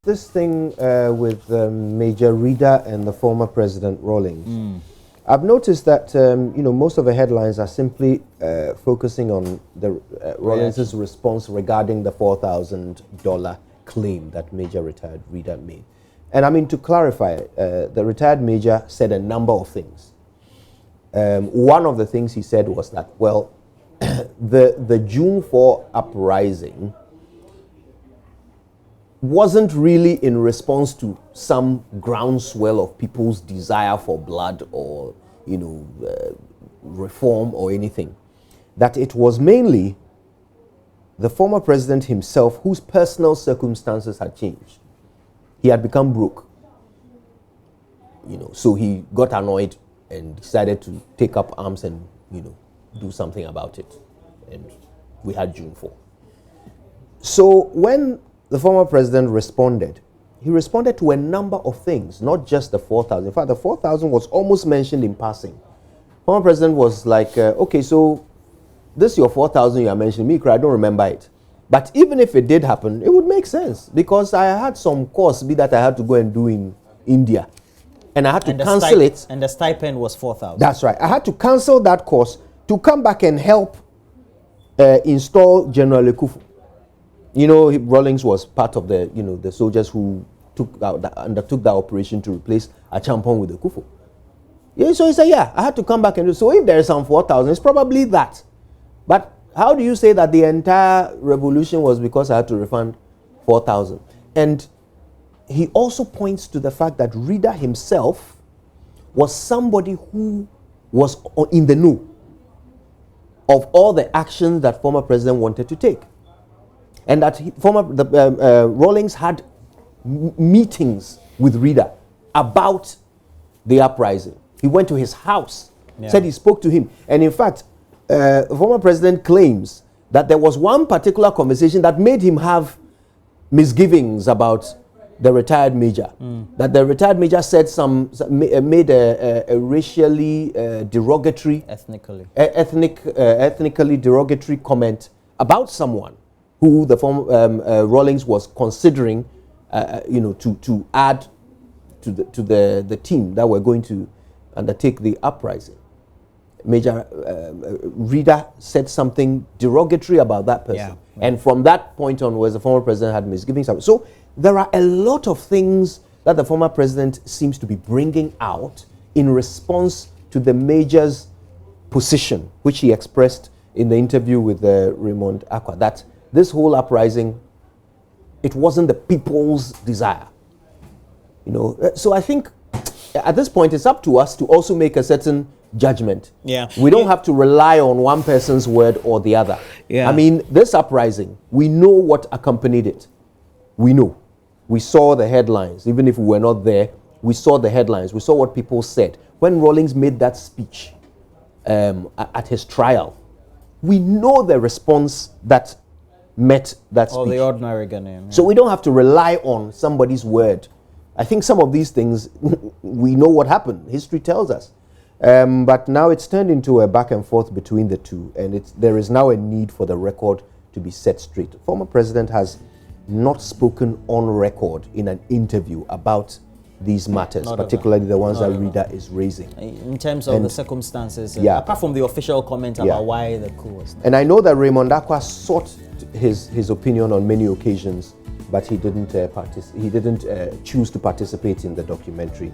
This thing with Major Rida and the former President Rawlings. I've noticed that most of the headlines are simply focusing on the Rawlings' response regarding the $4,000 claim that Major retired Rida made. And I mean, to clarify, the retired Major said a number of things. One of the things he said was that, well, the June 4 uprising wasn't really in response to some groundswell of people's desire for blood or, reform or anything. That it was mainly the former president himself whose personal circumstances had changed. He had become broke, so he got annoyed and decided to take up arms and, do something about it. And we had June 4. So when the former president responded, he responded to a number of things, not just the 4,000. In fact, the 4,000 was almost mentioned in passing. Former president was like, okay, so this your 4,000 you are mentioning, me, I don't remember it. But even if it did happen, it would make sense because I had some course that I had to go and do in India. And I had to cancel it. And the stipend was 4,000. That's right. I had to cancel that course to come back and help install General Ekufu. Rawlings was part of the, the soldiers who undertook that operation to replace Achampong with the Kufu. Yeah, so he said, I had to come back and do. So if there is some 4,000, it's probably that. But how do you say that the entire revolution was because I had to refund 4,000? And he also points to the fact that Rida himself was somebody who was in the know of all the actions that former president wanted to take. And that Rawlings had meetings with Rida about the uprising. He went to his house, said he spoke to him. And in fact, the former president claims that there was one particular conversation that made him have misgivings about the retired major. That the retired major said made a racially derogatory, ethnically derogatory comment about someone who the former Rawlings was considering, to add to the team that were going to undertake the uprising. Major Rida said something derogatory about that person. And from that point onwards, the former president had misgivings. So there are a lot of things that the former president seems to be bringing out in response to the major's position, which he expressed in the interview with Raymond Akwa, that this whole uprising, it wasn't the people's desire. So I think at this point, it's up to us to also make a certain judgment. We don't have to rely on one person's word or the other. I mean, this uprising, we know what accompanied it. We know. We saw the headlines. Even if we were not there, we saw the headlines. We saw what people said. When Rawlings made that speech at his trial, we know the response that met that speech. The ordinary Ghanaian. So we don't have to rely on somebody's word. I think some of these things, we know what happened. History tells us. But now it's turned into a back and forth between the two, and there is now a need for the record to be set straight. The former president has not spoken on record in an interview about these matters, particularly the ones that Rida is raising. In terms of the circumstances, apart from the official comment about why the coup was. And I know that Raymond Akwa sought his opinion on many occasions, but he didn't choose to participate in the documentary.